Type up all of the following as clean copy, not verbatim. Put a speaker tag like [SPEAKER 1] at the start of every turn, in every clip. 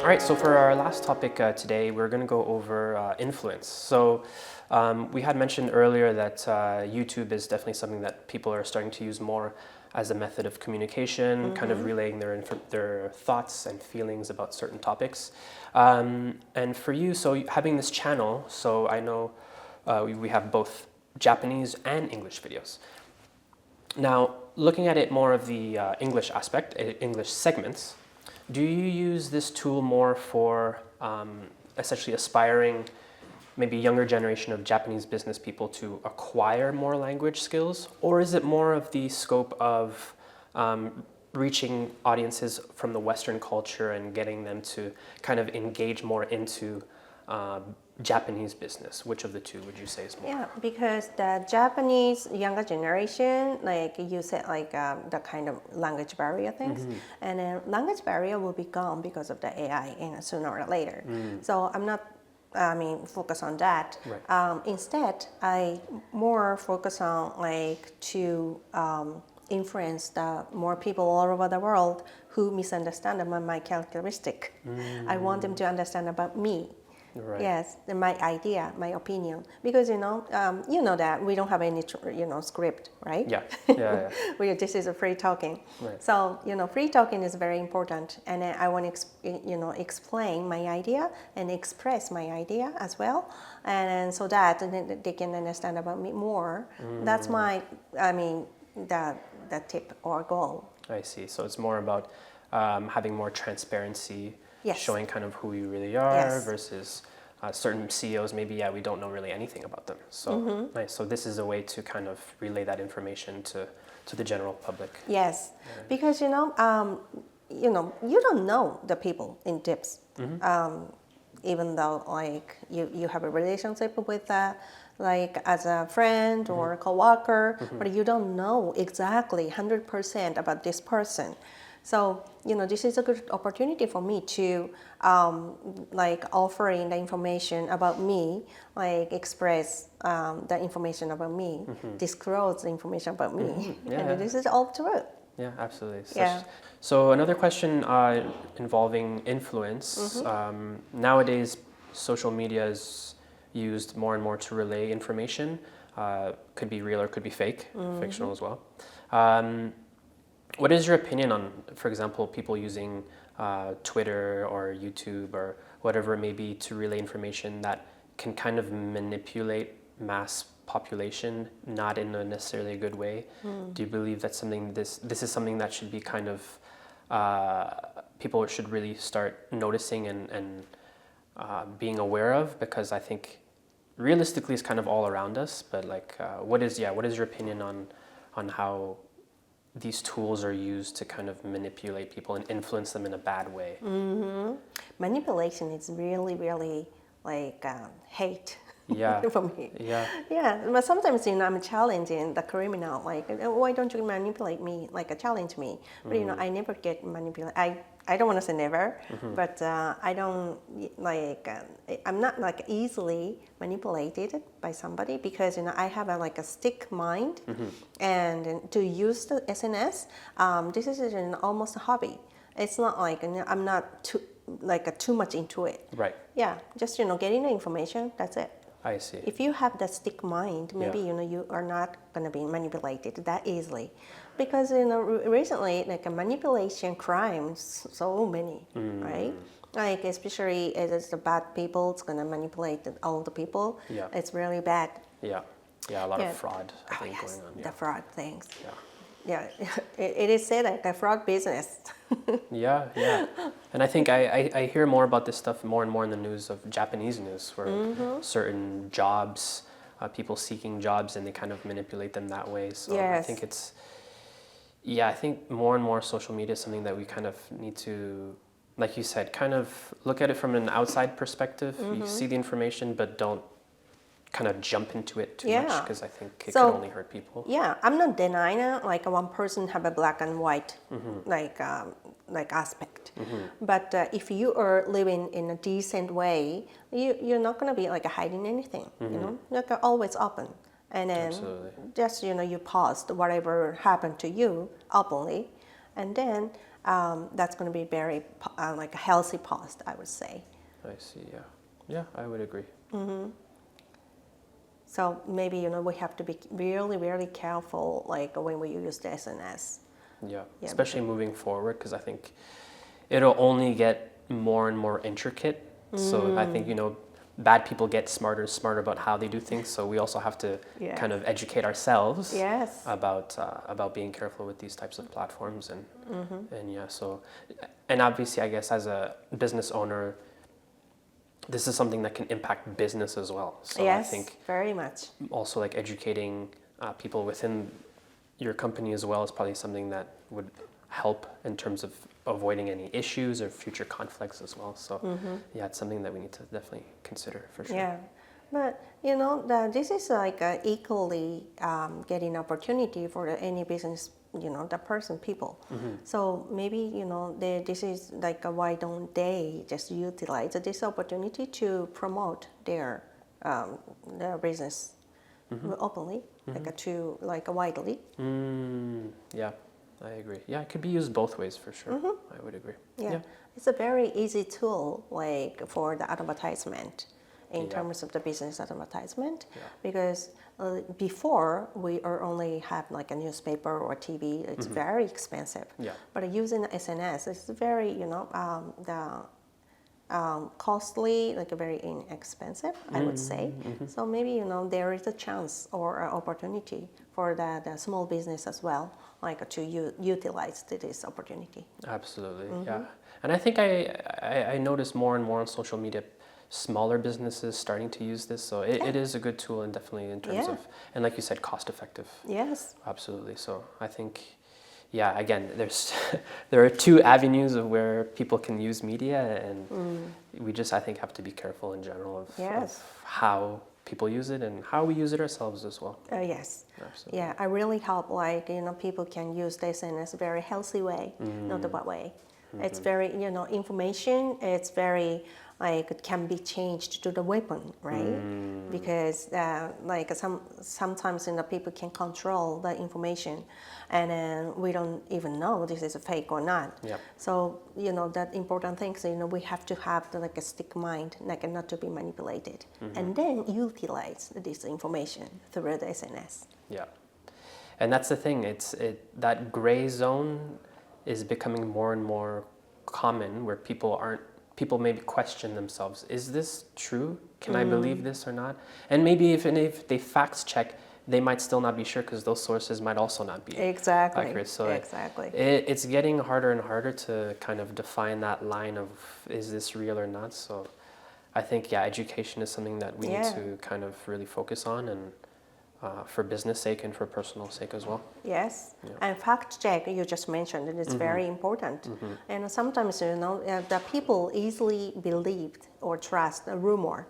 [SPEAKER 1] All right, so for our last topic today, we're going to go over influence. So we had mentioned earlier that YouTube is definitely something that people are starting to use more as a method of communication, kind of relaying their thoughts and feelings about certain topics. And for you, so having this channel, so I know we have both Japanese and English videos. Now, looking at it more of the English aspect, English segments, do you use this tool more for essentially aspiring maybe younger generation of Japanese business people to acquire more language skills? Or is it more of the scope of reaching audiences from the Western culture and getting them to kind of engage more into Japanese business? Which of the two would you say is more?
[SPEAKER 2] Yeah, because the Japanese younger generation, like you said, like the kind of language barrier things, and then language barrier will be gone because of the AI, sooner or later. So I'm not, focus on that.
[SPEAKER 1] Right.
[SPEAKER 2] Instead, I more focus on like to influence the more people all over the world who misunderstand about my characteristic. I want them to understand about me.
[SPEAKER 1] Right.
[SPEAKER 2] Yes, my idea, my opinion, because you know that we don't have any script, right?
[SPEAKER 1] Yeah.
[SPEAKER 2] This is a free talking.
[SPEAKER 1] Right.
[SPEAKER 2] So free talking is very important, and I want to explain my idea and express my idea as well, and so that they can understand about me more. That's my, the tip or goal.
[SPEAKER 1] I see. So it's more about having more transparency,
[SPEAKER 2] Yes.
[SPEAKER 1] showing kind of who you really are
[SPEAKER 2] Yes.
[SPEAKER 1] versus certain CEOs, maybe, we don't know really anything about them. So nice. So this is a way to kind of relay that information to the general public.
[SPEAKER 2] Yes, because you don't know the people in tips. Even though like you have a relationship with like as a friend or a coworker, but you don't know exactly 100% about this person. So this is a good opportunity for me to like offering the information about me, like express the information about me, disclose the information about me, and this is all true.
[SPEAKER 1] Yeah, absolutely.
[SPEAKER 2] Yeah.
[SPEAKER 1] So another question involving influence. Nowadays, social media is used more and more to relay information. Could be real or could be fake, fictional as well. What is your opinion on, for example, people using Twitter or YouTube or whatever it may be to relay information that can kind of manipulate mass population, not in a necessarily a good way? Do you believe that's something, this is something that should be kind of, people should really start noticing and being aware of? Because I think realistically it's kind of all around us, but like, what is your opinion on how these tools are used to kind of manipulate people and influence them in a bad way?
[SPEAKER 2] Manipulation is really, really like hate.
[SPEAKER 1] Yeah.
[SPEAKER 2] For me.
[SPEAKER 1] Yeah.
[SPEAKER 2] Yeah, but sometimes I'm challenging the criminal, like why don't you manipulate me, like challenge me? But I never get manipulated. I don't want to say never, but I don't like. I'm not like easily manipulated by somebody because I have a stick mind, and to use the SNS, this is almost a hobby. It's not like I'm not too much into it.
[SPEAKER 1] Right.
[SPEAKER 2] Yeah, just getting the information. That's it.
[SPEAKER 1] I see.
[SPEAKER 2] If you have that stick mind, maybe you are not going to be manipulated that easily, because recently like a manipulation crimes so many, right? Like especially as the bad people, it's going to manipulate all the people.
[SPEAKER 1] Yeah.
[SPEAKER 2] It's really bad.
[SPEAKER 1] Yeah. Yeah, a lot of fraud, I think,
[SPEAKER 2] Yes,
[SPEAKER 1] going on.
[SPEAKER 2] the fraud things.
[SPEAKER 1] Yeah.
[SPEAKER 2] Yeah, it is said like a fraud business.
[SPEAKER 1] Yeah. And I think I hear more about this stuff more and more in the news of Japanese news, where certain jobs, people seeking jobs, and they kind of manipulate them that way. So I
[SPEAKER 2] Yes.
[SPEAKER 1] think I think more and more social media is something that we kind of need to, like you said, kind of look at it from an outside perspective. You see the information, but don't kind of jump into it too much, because I think it can only hurt people.
[SPEAKER 2] Yeah, I'm not denying it. Like one person have a black and white like aspect, but if you are living in a decent way, you're not gonna be like hiding anything. Like always open, and then
[SPEAKER 1] Absolutely.
[SPEAKER 2] just you post whatever happened to you openly, and then that's going to be very like a healthy post, I would say.
[SPEAKER 1] I see. Yeah. Yeah, I would agree.
[SPEAKER 2] So maybe we have to be really, really careful, like when we use the SNS.
[SPEAKER 1] Yeah.
[SPEAKER 2] Yeah,
[SPEAKER 1] Especially moving forward, because I think it'll only get more and more intricate. So I think bad people get smarter and smarter about how they do things. So we also have to
[SPEAKER 2] Yeah.
[SPEAKER 1] kind of educate ourselves
[SPEAKER 2] Yes.
[SPEAKER 1] about being careful with these types of platforms and yeah. So and obviously, I guess as a business owner, this is something that can impact business as well. So
[SPEAKER 2] Yes,
[SPEAKER 1] I think
[SPEAKER 2] very much.
[SPEAKER 1] also like educating people within your company as well is probably something that would help in terms of avoiding any issues or future conflicts as well. So yeah, it's something that we need to definitely consider for sure.
[SPEAKER 2] Yeah, but this is like equally getting opportunity for any business, the person, people. So maybe this is like why don't they just utilize this opportunity to promote their business openly, like widely.
[SPEAKER 1] Yeah, I agree. Yeah, it could be used both ways for sure. I would agree.
[SPEAKER 2] Yeah. It's a very easy tool, like for the advertisement, in
[SPEAKER 1] Yeah.
[SPEAKER 2] terms of the business advertisement,
[SPEAKER 1] Yeah.
[SPEAKER 2] because before we only have like a newspaper or TV. It's very expensive.
[SPEAKER 1] Yeah.
[SPEAKER 2] But using SNS, it's very costly, like very inexpensive, I would say. So maybe there is a chance or an opportunity for the small business as well, like to utilize this opportunity.
[SPEAKER 1] Absolutely, yeah. And I think I notice more and more on social media, smaller businesses starting to use this. So it is a good tool and definitely in terms
[SPEAKER 2] Yeah.
[SPEAKER 1] of, and like you said, cost effective.
[SPEAKER 2] Yes.
[SPEAKER 1] Absolutely. So I think, yeah, again, there are two avenues of where people can use media, and we just, I think, have to be careful in general of how people use it and how we use it ourselves as well.
[SPEAKER 2] Yes.
[SPEAKER 1] Absolutely.
[SPEAKER 2] Yeah, I really hope like people can use this in a very healthy way, not a bad way. It's very information. It's very like it can be changed to the weapon, right? Because like sometimes people can control the information, and then we don't even know this is a fake or not.
[SPEAKER 1] Yep.
[SPEAKER 2] So that important things. We have to have like a stick mind, like not to be manipulated, and then utilize this information through the SNS.
[SPEAKER 1] Yeah, and that's the thing. That gray zone is becoming more and more common, where people maybe question themselves: is this true? Can I believe this or not? And maybe if they fact check, they might still not be sure, because those sources might also not be
[SPEAKER 2] Exactly.
[SPEAKER 1] accurate. So
[SPEAKER 2] exactly.
[SPEAKER 1] it's getting harder and harder to kind of define that line of, is this real or not? So I think, yeah, education is something that we need to kind of really focus on, and for business sake and for personal sake as well.
[SPEAKER 2] Yes,
[SPEAKER 1] Yeah.
[SPEAKER 2] and fact check you just mentioned, it is very important. And sometimes the people easily believed or trust a rumor,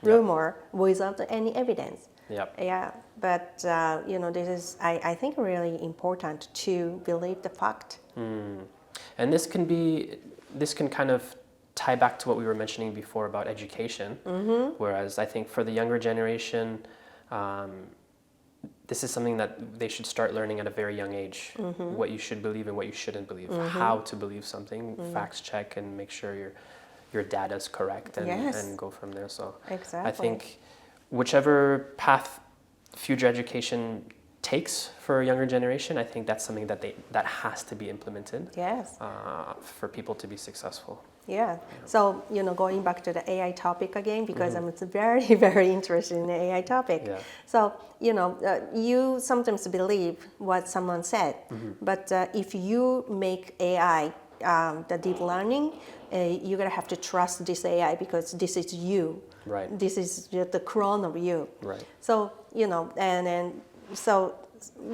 [SPEAKER 2] rumor without any evidence.
[SPEAKER 1] Yep.
[SPEAKER 2] Yeah, but this is I think really important to believe the fact.
[SPEAKER 1] And this can kind of tie back to what we were mentioning before about education. Whereas I think for the younger generation, this is something that they should start learning at a very young age. What you should believe and what you shouldn't believe. How to believe something, facts check, and make sure your data is correct, and go from there. So
[SPEAKER 2] Exactly.
[SPEAKER 1] I think whichever path future education takes for a younger generation, I think that's something that has to be implemented.
[SPEAKER 2] Yes.
[SPEAKER 1] For people to be successful.
[SPEAKER 2] Yeah. So, going back to the AI topic again, because I'm very, very interested in the AI topic.
[SPEAKER 1] Yeah.
[SPEAKER 2] So, you sometimes believe what someone said, but if you make AI the deep learning, you're going to have to trust this AI because this is you.
[SPEAKER 1] Right.
[SPEAKER 2] This is just the clone of you.
[SPEAKER 1] Right.
[SPEAKER 2] So, so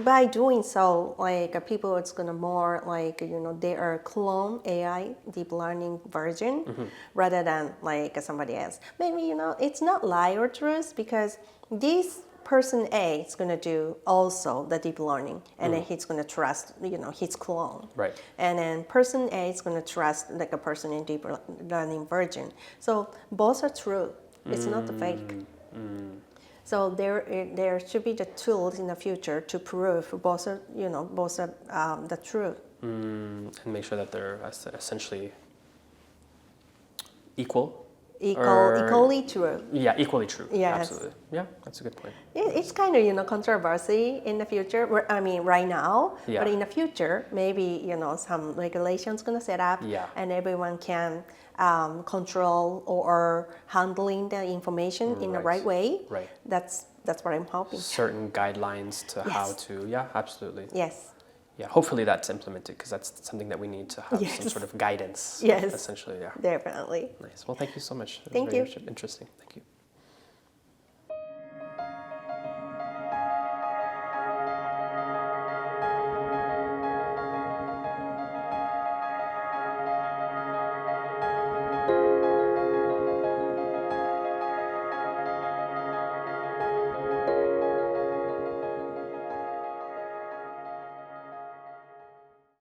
[SPEAKER 2] by doing so, like people, it's gonna more like they are clone AI deep learning version rather than like somebody else. Maybe it's not lie or truth, because this person A is gonna do also the deep learning, and then he's gonna trust his clone.
[SPEAKER 1] Right.
[SPEAKER 2] And then person A is gonna trust like a person in deep learning version. So both are true. It's not fake. So there should be the tools in the future to prove both the truth.
[SPEAKER 1] And make sure that they're essentially equal.
[SPEAKER 2] Equally true.
[SPEAKER 1] Yeah, equally true.
[SPEAKER 2] Yes.
[SPEAKER 1] Absolutely. Yeah, that's a good point.
[SPEAKER 2] It's kind of controversy in the future. I mean, right now,
[SPEAKER 1] Yeah.
[SPEAKER 2] but in the future, maybe some regulations gonna set up,
[SPEAKER 1] Yeah.
[SPEAKER 2] and everyone can control or handling the information in the
[SPEAKER 1] Right.
[SPEAKER 2] right way.
[SPEAKER 1] Right.
[SPEAKER 2] That's what I'm hoping.
[SPEAKER 1] Certain guidelines to how
[SPEAKER 2] Yes.
[SPEAKER 1] to. Yeah, absolutely.
[SPEAKER 2] Yes.
[SPEAKER 1] Yeah, hopefully that's implemented because that's something that we need to have some
[SPEAKER 2] Yes.
[SPEAKER 1] sort of guidance.
[SPEAKER 2] Yes.
[SPEAKER 1] Essentially, yeah.
[SPEAKER 2] Definitely.
[SPEAKER 1] Nice. Well, thank you so much. It was
[SPEAKER 2] Thank
[SPEAKER 1] very
[SPEAKER 2] you.
[SPEAKER 1] Interesting. Thank you.